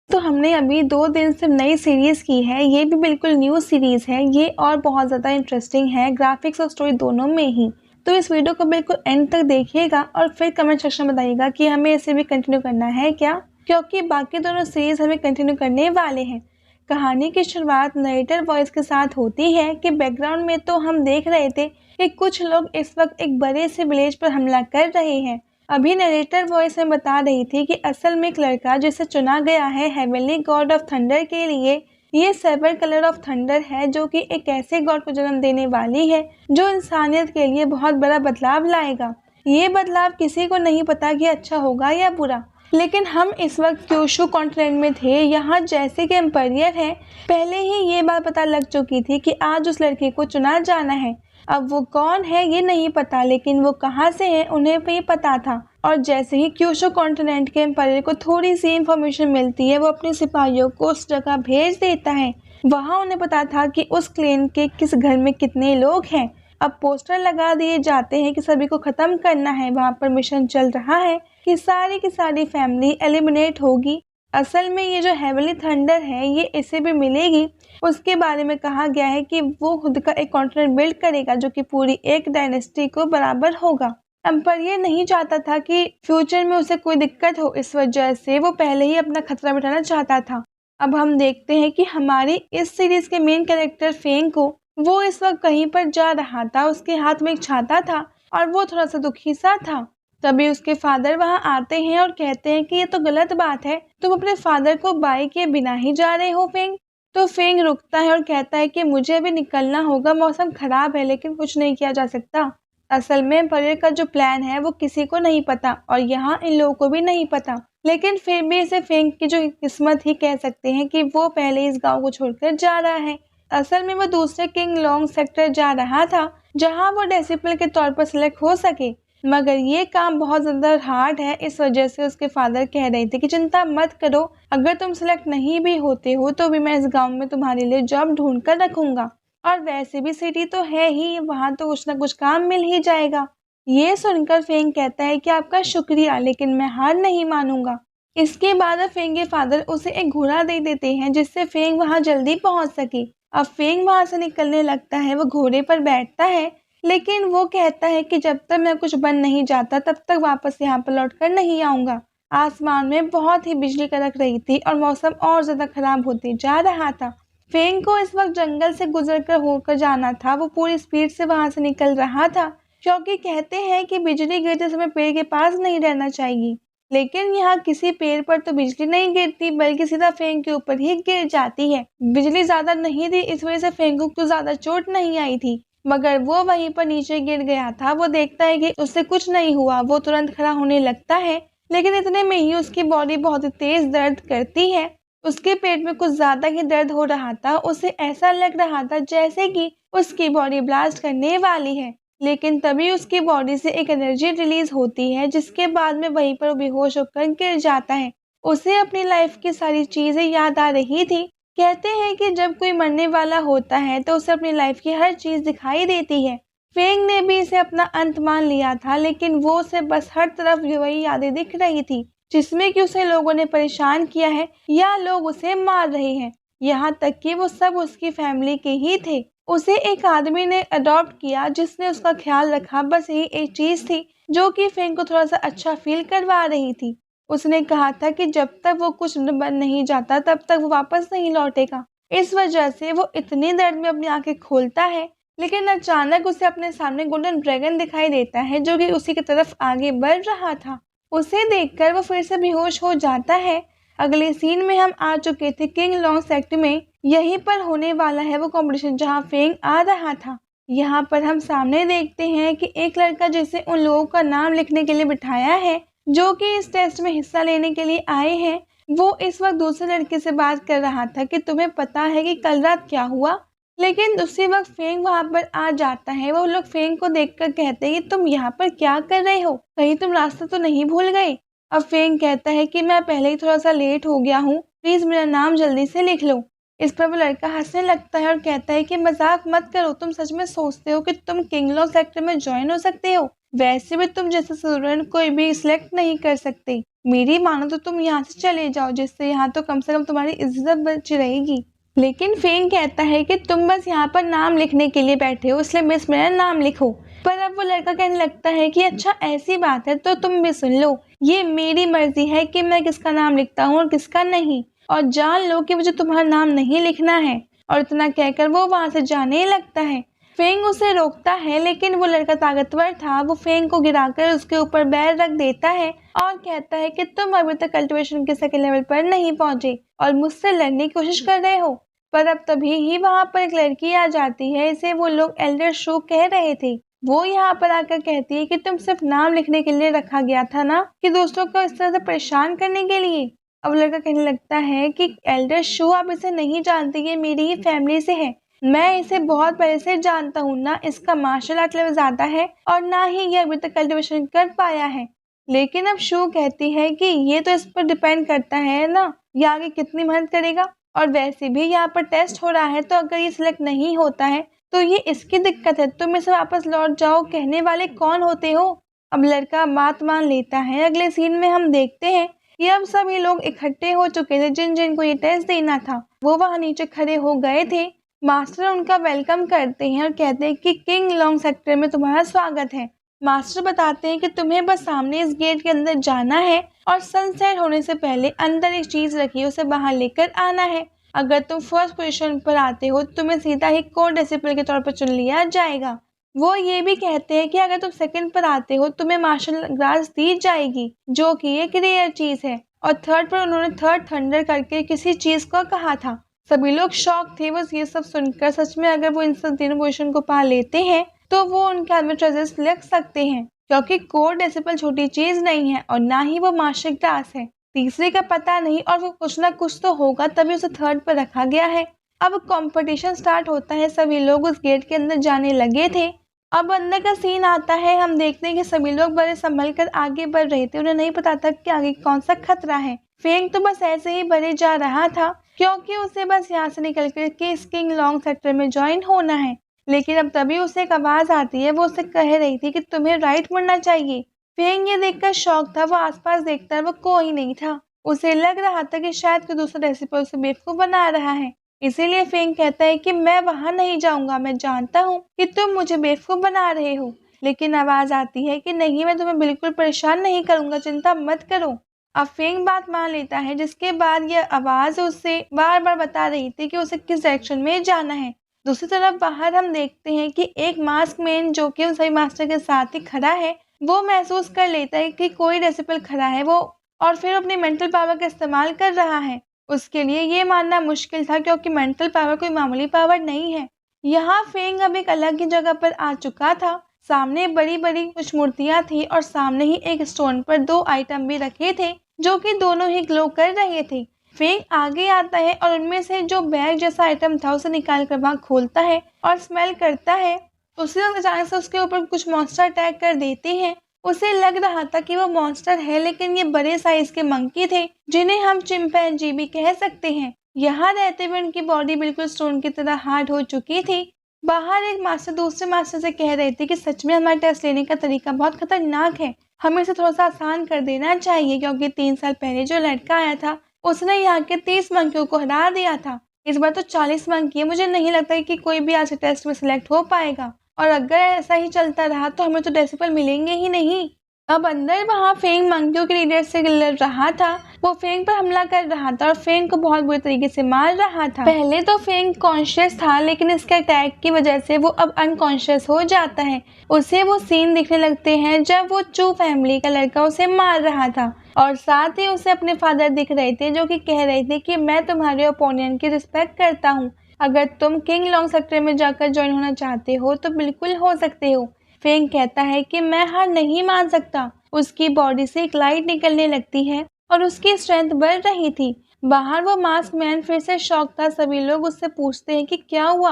तो हमने अभी 2 दिन से नई सीरीज़ की है, ये भी बिल्कुल न्यू सीरीज़ है, ये और बहुत ज़्यादा इंटरेस्टिंग है, ग्राफ़िक्स और स्टोरी दोनों में ही। तो इस वीडियो को बिल्कुल एंड तक देखिएगा और फिर कमेंट सेक्शन में बताइएगा कि हमें इसे भी कंटिन्यू करना है क्या? क्योंकि बाकी दोनों सीरीज़ हमें कंटिन्यू करने वाले हैं। कहानी की शुरुआत नरेटर वॉइस के साथ होती है कि बैकग्राउंड में तो हम देख रहे थे कि कुछ लोग इस वक्त एक बड़े से विलेज पर हमला कर रहे हैं। अभी नरेटर वॉइस में बता रही थी कि असल में एक लड़का जिसे चुना गया है हेवनली गॉड ऑफ थंडर के लिए, ये सेवर कलर ऑफ थंडर है जो कि एक ऐसे गॉड को जन्म देने वाली है जो इंसानियत के लिए बहुत बड़ा बदलाव लाएगा। ये बदलाव किसी को नहीं पता कि अच्छा होगा या बुरा, लेकिन हम इस वक्त क्योशु कॉन्टिनेंट में थे। यहाँ जैसे कि एम्पायर है, पहले ही ये बात पता लग चुकी थी कि आज उस लड़के को चुना जाना है। अब वो कौन है ये नहीं पता, लेकिन वो कहाँ से है उन्हें भी पता था। और जैसे ही क्योशु कॉन्टिनेंट के एम्पायर को थोड़ी सी इंफॉर्मेशन मिलती है, वो अपने सिपाहियों को उस जगह भेज देता है। वहाँ उन्हें पता था कि उस क्लेन के किस घर में कितने लोग हैं। अब पोस्टर लगा दिए जाते हैं कि सभी को ख़त्म करना है। वहाँ पर मिशन चल रहा है कि सारी की सारी फैमिली एलिमिनेट होगी। असल में ये जो हेवनली थंडर है, ये इसे भी मिलेगी। उसके बारे में कहा गया है कि वो खुद का एक कॉन्टिनेंट बिल्ड करेगा जो कि पूरी एक डायनेस्टी को बराबर होगा। एम्पायर ये नहीं चाहता था कि फ्यूचर में उसे कोई दिक्कत हो, इस वजह से वो पहले ही अपना खतरा मिटाना चाहता था। अब हम देखते हैं कि हमारी इस सीरीज के मेन कैरेक्टर फेंग को, वो इस वक्त कहीं पर जा रहा था, उसके हाथ में एक छाता था और वो थोड़ा सा दुखी सा था। तभी उसके फादर वहां आते हैं और कहते हैं कि ये तो गलत बात है, तुम अपने फादर को बाय किए बिना ही जा रहे हो फेंग। तो फेंग रुकता है और कहता है कि मुझे अभी निकलना होगा, मौसम खराब है लेकिन कुछ नहीं किया जा सकता। असल में परियर का जो प्लान है वो किसी को नहीं पता और यहाँ इन लोगों को भी नहीं पता, लेकिन फिर भी इसे फेंग की जो किस्मत ही कह सकते हैं कि वो पहले इस गांव को छोड़कर जा रहा है। असल में वो दूसरे किंग लॉन्ग सेक्टर जा रहा था जहां वो डिसिपल के तौर पर सिलेक्ट हो सके, मगर ये काम बहुत ज़्यादा हार्ड है। इस वजह से उसके फादर कह रहे थे कि चिंता मत करो, अगर तुम सिलेक्ट नहीं भी होते हो तो भी मैं इस गांव में तुम्हारे लिए जॉब ढूंढ कर रखूंगा, और वैसे भी सिटी तो है ही, वहां तो कुछ ना कुछ काम मिल ही जाएगा। ये सुनकर फेंग कहता है कि आपका शुक्रिया, लेकिन मैं हार नहीं मानूंगा। इसके बाद फेंग के फादर उसे एक घोड़ा दे देते हैं जिससे फेंग वहां जल्दी पहुंच सके। अब फेंग वहां से निकलने लगता है, वो घोड़े पर बैठता है, लेकिन वो कहता है कि जब तक मैं कुछ बन नहीं जाता तब तक वापस यहाँ पर लौट कर नहीं आऊँगा। आसमान में बहुत ही बिजली कड़क रही थी और मौसम और ज़्यादा खराब होते जा रहा था। फेंग को इस वक्त जंगल से गुजरकर होकर जाना था। वो पूरी स्पीड से वहाँ से निकल रहा था क्योंकि कहते हैं कि बिजली गिरते समय पेड़ के पास नहीं रहना चाहिए, लेकिन यहाँ किसी पेड़ पर तो बिजली नहीं गिरती बल्कि सीधा फेंग के ऊपर ही गिर जाती है। बिजली ज्यादा नहीं थी, इस वजह से फेंग को तो ज्यादा चोट नहीं आई थी, मगर वो वहीं पर नीचे गिर गया था। वो देखता है कि उससे कुछ नहीं हुआ, वो तुरंत खड़ा होने लगता है, लेकिन इतने में ही उसकी बॉडी बहुत तेज दर्द करती है। उसके पेट में कुछ ज्यादा ही दर्द हो रहा था। उसे ऐसा लग रहा था जैसे कि उसकी बॉडी ब्लास्ट करने वाली है, लेकिन तभी उसकी बॉडी से एक एनर्जी रिलीज होती है जिसके बाद में वहीं पर बेहोश होकर गिर जाता है। उसे अपनी लाइफ की सारी चीजें याद आ रही थी। कहते हैं कि जब कोई मरने वाला होता है तो उसे अपनी लाइफ की हर चीज दिखाई देती है। फेंग ने भी इसे अपना अंत मान लिया था, लेकिन वो उसे बस हर तरफ वही यादें दिख रही थी जिसमें कि उसे लोगों ने परेशान किया है या लोग उसे मार रहे हैं, यहाँ तक कि वो सब उसकी फैमिली के ही थे। उसे एक आदमी ने अडॉप्ट किया जिसने उसका ख्याल रखा, बस यही एक चीज थी जो कि फेंग को थोड़ा सा अच्छा फील करवा रही थी। उसने कहा था कि जब तक वो कुछ बन नहीं जाता तब तक वो वापस नहीं लौटेगा। इस वजह से वो इतनी दर्द में अपनी आंखें खोलता है, लेकिन अचानक उसे अपने सामने गोल्डन ड्रैगन दिखाई देता है जो कि उसी की तरफ आगे बढ़ रहा था। उसे देखकर वो फिर से बेहोश हो जाता है। अगले सीन में हम आ चुके थे किंग लॉन्ग सेक्टर में। यहीं पर होने वाला है वो कंपटीशन जहां फेंग आ रहा था। यहाँ पर हम सामने देखते हैं कि एक लड़का जिसे उन लोगों का नाम लिखने के लिए बिठाया है जो कि इस टेस्ट में हिस्सा लेने के लिए आए हैं, वो इस वक्त दूसरे लड़के से बात कर रहा था कि तुम्हें पता है कि कल रात क्या हुआ। लेकिन उसी वक्त फेंग वहां पर आ जाता है। वो लोग फेंग को देखकर कहते हैं कि तुम यहाँ पर क्या कर रहे हो, कहीं तुम रास्ता तो नहीं भूल गए। अब फेंग कहता है कि मैं पहले ही थोड़ा सा लेट हो गया हूँ, प्लीज मेरा नाम जल्दी से लिख लो। इस पर वो लड़का हंसने लगता है और कहता है कि मजाक मत करो, तुम सच में सोचते हो कि तुम किंगलॉ सेक्टर में ज्वाइन हो सकते हो? वैसे भी तुम जैसे स्टूडेंट कोई भी सिलेक्ट नहीं कर सकते। मेरी मानो तो तुम यहाँ से चले जाओ, जिससे यहाँ तो कम से कम तुम्हारी इज्जत बची रहेगी। लेकिन फेंग कहता है कि तुम बस यहाँ पर नाम लिखने के लिए बैठे हो, इसलिए मिस मेरा नाम लिखो। पर अब वो लड़का कहने लगता है कि अच्छा ऐसी बात है तो तुम भी सुन लो, ये मेरी मर्जी है कि मैं किसका नाम लिखता हूँ और किसका नहीं, और जान लो कि मुझे तुम्हारा नाम नहीं लिखना है। और इतना कहकर वो वहां से जाने ही लगता है। फेंग उसे रोकता है, लेकिन वो लड़का ताकतवर था, वो फेंग को गिराकर उसके ऊपर बैर रख देता है और कहता है कि तुम अभी तक कल्टीवेशन के सेकंड लेवल पर नहीं पहुंचे और मुझसे लड़ने की कोशिश कर रहे हो। पर अब तभी ही वहां पर एक लड़की आ जाती है, इसे वो लोग एल्डर शू कह रहे थे। वो यहाँ पर आकर कहती है कि तुम सिर्फ नाम लिखने के लिए रखा गया था ना, कि दोस्तों को इस तरह से परेशान करने के लिए। अब लड़का कहने लगता है कि एल्डर शू आप इसे नहीं जानते, ये मेरी ही फैमिली से है, मैं इसे बहुत पहले से जानता हूँ ना, इसका मार्शल आर्ट लेवल ज्यादा है और ना ही ये अभी तक कल्टीवेशन कर पाया है। लेकिन अब शू कहती है कि ये तो इस पर डिपेंड करता है ना, ये आगे कितनी मेहनत करेगा, और वैसे भी यहाँ पर टेस्ट हो रहा है, तो अगर ये सिलेक्ट नहीं होता है तो ये इसकी दिक्कत है, तुम इसे वापस लौट जाओ कहने वाले कौन होते हो। अब लड़का बात मान लेता है। अगले सीन में हम देखते हैं कि अब सभी लोग इकट्ठे हो चुके थे, जिन जिन को ये टेस्ट देना था वो वहाँ नीचे खड़े हो गए थे। मास्टर उनका वेलकम करते हैं और कहते हैं कि किंग लॉन्ग सेक्टर में तुम्हारा स्वागत है। मास्टर बताते हैं कि तुम्हें बस सामने इस गेट के अंदर जाना है और सनसेट होने से पहले अंदर एक चीज रखी है, उसे बाहर लेकर आना है। अगर तुम फर्स्ट पोजीशन पर आते हो तो तुम्हें सीधा ही कोर डिसिप्लिन के तौर पर चुन लिया जाएगा। वो ये भी कहते हैं कि अगर तुम सेकंड पर आते हो तुम्हें मार्शल ग्रास दी जाएगी, जो कि एक रेयर चीज है। और थर्ड पर उन्होंने थर्ड थंडर करके किसी चीज को कहा था। सभी लोग शॉक थे बस ये सब सुनकर। सच में अगर वो इन सब तीनों पोजीशन को पा लेते हैं तो वो उनके हाथ में ट्रेजर्स लग सकते हैं, क्योंकि कोर डेसिबल छोटी चीज नहीं है और ना ही वो मार्शल ग्रास है। तीसरे का पता नहीं, और वो कुछ ना कुछ तो होगा, तभी उसे थर्ड पर रखा गया है। अब कंपटीशन स्टार्ट होता है, सभी लोग उस गेट के अंदर जाने लगे थे। अब अंदर का सीन आता है, हम देखते हैं कि सभी लोग बड़े संभल कर आगे बढ़ रहे थे, उन्हें नहीं पता था कि आगे कौन सा खतरा है। फेंग तो बस ऐसे ही बढ़े जा रहा था, क्योंकि उसे बस यहाँ से निकल कर के किंग लॉन्ग सेक्टर में ज्वाइन होना है। लेकिन अब तभी उसे एक आवाज आती है, वो उसे कह रही थी कि तुम्हें राइट मुड़ना चाहिए। फेंग ये देखकर शॉक था, वो आसपास देखता है, वो कोई नहीं था। उसे लग रहा था कि शायद कोई दूसरा रेसिपी उसे बेवकूफ बना रहा है। इसीलिए फेंग कहता है कि मैं वहां नहीं जाऊंगा, मैं जानता हूँ कि तुम मुझे बेवकूफ बना रहे हो। लेकिन आवाज आती है कि नहीं, मैं तुम्हें बिल्कुल परेशान नहीं करूंगा, चिंता मत करो। अब फेंग बात मान लेता है, जिसके बाद यह आवाज उससे बार बार बता रही थी कि उसे किस डायरेक्शन में जाना है। दूसरी तरफ बाहर हम देखते हैं कि एक मास्क मैन जो कि उन सभी मास्टर के साथ ही खड़ा है, वो महसूस कर लेता है कि कोई रेसिपल खड़ा है वो, और फिर अपनी मेंटल पावर का इस्तेमाल कर रहा है। उसके लिए ये मानना मुश्किल था, क्योंकि मेंटल पावर कोई मामूली पावर नहीं है। यहाँ फेंग अब एक अलग ही जगह पर आ चुका था। सामने बड़ी बड़ी कुछ मूर्तियां थी और सामने ही एक स्टोन पर दो आइटम भी रखे थे, जो कि दोनों ही ग्लो कर रहे थे। फेंग आगे आता है और उनमें से जो बैग जैसा आइटम था उसे निकाल कर वहाँ खोलता है और स्मेल करता है। उसी वक्त अचानक से उसके ऊपर कुछ मॉन्स्टर अटैक कर देते हैं। उसे लग रहा था कि वो मॉन्स्टर है, लेकिन ये बड़े साइज के मंकी थे, जिन्हें हम चिंपैंजी भी कह सकते हैं। यहाँ रहते हुए उनकी बॉडी बिल्कुल स्टोन की तरह हार्ड हो चुकी थी। बाहर एक मास्टर दूसरे मास्टर से कह रहे थे कि सच में हमारा टेस्ट लेने का तरीका बहुत खतरनाक है, हमें इसे थोड़ा सा आसान कर देना चाहिए, क्योंकि 3 साल पहले जो लड़का आया था उसने यहाँ के 30 मंकियों को हरा दिया था। इस बार तो 40 मंकी है, मुझे नहीं लगता कि कोई भी आज के टेस्ट में सिलेक्ट हो पाएगा, और अगर ऐसा ही चलता रहा तो हमें तो डेसिबल मिलेंगे ही नहीं। अब अंदर वहाँ फेंग मंकियों के लीडर से लड़ रहा था। वो फेंग पर हमला कर रहा था और फेंग को बहुत बुरी तरीके से मार रहा था। पहले तो फेंग कॉन्शियस था, लेकिन इसके अटैक की वजह से वो अब अनकॉन्शियस हो जाता है। उसे वो सीन दिखने लगते हैं जब वो चू फैमिली का लड़का उसे मार रहा था, और साथ ही उसे अपने फादर दिख रहे थे, जो कि कह रहे थे कि मैं तुम्हारे ओपोनेंट की रिस्पेक्ट करता हूँ, अगर तुम किंग लॉन्ग सेक्टर में जाकर ज्वाइन होना चाहते हो तो बिल्कुल हो सकते हो। फेंग कहता है कि मैं हार नहीं मान सकता। उसकी बॉडी से एक लाइट निकलने लगती है और उसकी स्ट्रेंथ बढ़ रही थी। बाहर वो मास्क मैन फिर से शॉक था। सभी लोग उससे पूछते हैं कि क्या हुआ।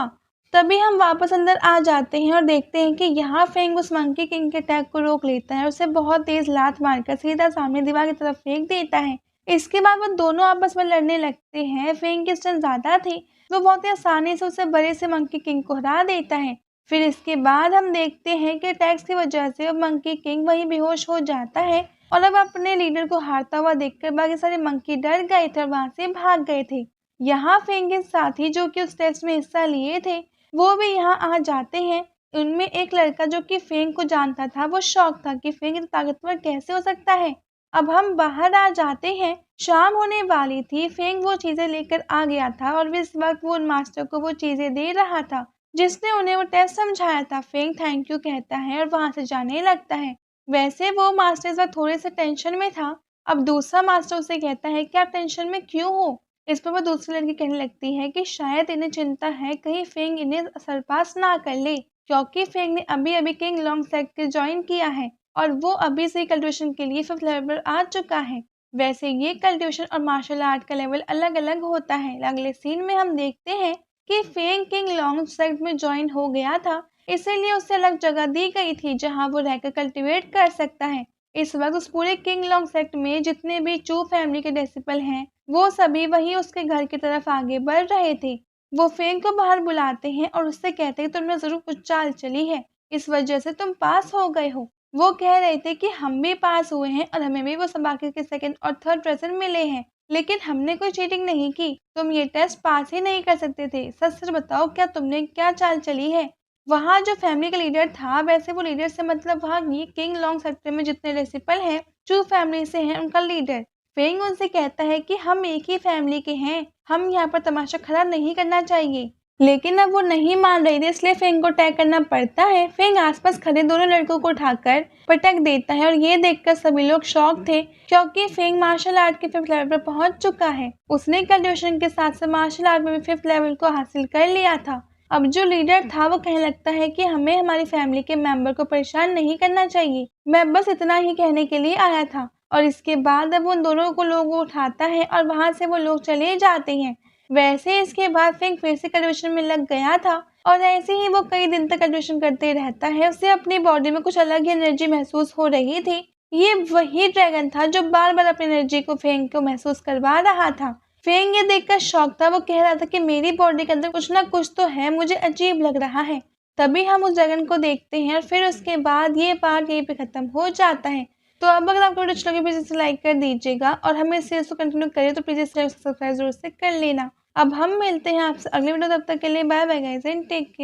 तभी हम वापस अंदर आ जाते हैं और देखते हैं कि यहाँ फेंग उस मंकी किंग के अटैक को रोक लेता है और उसे बहुत तेज लात मारकर सीधा सामने दीवार की तरफ फेंक देता है। इसके बाद वो दोनों आपस में लड़ने लगते हैं। फेंग की स्ट्रेंथ ज्यादा थी, वो बहुत ही आसानी से उसे बड़े से मंकी किंग को हरा देता है। फिर इसके बाद हम देखते हैं कि अटैक्स की वजह से मंकी किंग वहीं बेहोश हो जाता है और अब अपने लीडर को हारता हुआ देखकर बाकी सारे मंकी डर गए थे और वहां से भाग गए थे। यहाँ फेंग के साथी जो कि उस टेस्ट में हिस्सा लिए थे वो भी यहाँ आ जाते हैं। उनमें एक लड़का जो कि फेंग को जानता था वो शॉक था कि फेंग इतना ताकतवर कैसे हो सकता है। अब हम बाहर आ जाते हैं। शाम होने वाली थी। फेंग वो चीजें लेकर आ गया था और इस वक्त वो उन मास्टर को वो चीजें दे रहा था जिसने उन्हें वो टेस्ट समझाया था। फेंग थैंक यू कहता है और वहां से जाने लगता है। वैसे वो मास्टर इस वक्त थोड़े से टेंशन में था। अब दूसरा मास्टर उसे कहता है कि आप टेंशन में क्यों हो। इस पर वो दूसरी लड़की कहने लगती है कि शायद इन्हें चिंता है कहीं फेंग इन्हें सरपास ना कर ले, क्योंकि फेंग ने अभी अभी किंग लॉन्ग सेक्ट ज्वाइन किया है और वो अभी से कल्टिवेशन के लिए 5th लेवल पर आ चुका है। वैसे ये कल्टिवेशन और मार्शल आर्ट का लेवल अलग अलग होता है। अगले सीन में हम देखते हैं कि फेंग किंग लॉन्ग सेक्ट में ज्वाइन हो गया था, इसीलिए उसे अलग जगह दी गई थी जहां वो रहकर कल्टीवेट कर सकता है। इस वक्त उस पूरे किंग लॉन्ग सेक्ट में जितने भी चू फैमिली के डिसिपल हैं वो सभी वही उसके घर की तरफ आगे बढ़ रहे थे। वो फेंग को बाहर बुलाते हैं और उससे कहते हैं तुमने जरूर कुछ चाल चली है, इस वजह से तुम पास हो गए हो। वो कह रहे थे कि हम भी पास हुए हैं और हमें भी वो सब बाकी के सेकंड और थर्ड प्रेजेंट मिले हैं, लेकिन हमने कोई चीटिंग नहीं की। तुम ये टेस्ट पास ही नहीं कर सकते थे। सच सच बताओ क्या तुमने क्या चाल चली है। वहाँ जो फैमिली का लीडर था, वैसे वो लीडर से मतलब वहाँ ये किंग लॉन्ग सेक्टर में जितने रेसिपल हैं चू फैमिली से हैं उनका लीडर। फेंग उनसे कहता है कि हम एक ही फैमिली के हैं, हम यहाँ पर तमाशा खड़ा नहीं करना चाहिए। लेकिन अब वो नहीं मान रही थी, इसलिए फेंग को अटैक करना पड़ता है। फेंग आसपास खड़े दोनों लड़कों को उठाकर पटक देता है और ये देखकर सभी लोग शॉक थे, क्योंकि फेंग मार्शल आर्ट के 5th लेवल पर पहुंच चुका है। उसने कल्टिवेशन के साथ साथ मार्शल आर्ट में भी 5th लेवल को हासिल कर लिया था। अब जो लीडर था वो कहने लगता है कि हमें हमारी फैमिली के मेंबर को परेशान नहीं करना चाहिए, मैं बस इतना ही कहने के लिए आया था। और इसके बाद अब उन दोनों को लोग उठाता है और वहां से वो लोग चले जाते हैं। वैसे इसके बाद फेंग फिर से कल्टिवेशन में लग गया था और ऐसे ही वो कई दिन तक कल्टिवेशन करते रहता है। उसे अपनी बॉडी में कुछ अलग ही एनर्जी महसूस हो रही थी। ये वही ड्रैगन था जो बार बार अपनी एनर्जी को फेंग को महसूस करवा रहा था। फेंग ये देखकर शॉक था। वो कह रहा था कि मेरी बॉडी के अंदर कुछ ना कुछ तो है, मुझे अजीब लग रहा है। तभी हम उस ड्रैगन को देखते हैं और फिर उसके बाद ये पार्ट यहीं पे खत्म हो जाता है। तो अब अगर आपको वीडियो अच्छी लगी प्लीज इसे लाइक कर दीजिएगा और हमें इस सीरीज को कंटिन्यू करिए तो प्लीज इस चैनल को सब्सक्राइब जरूर से कर लेना। अब हम मिलते हैं आपसे अगले वीडियो, तब तक के लिए bye bye guys and take care.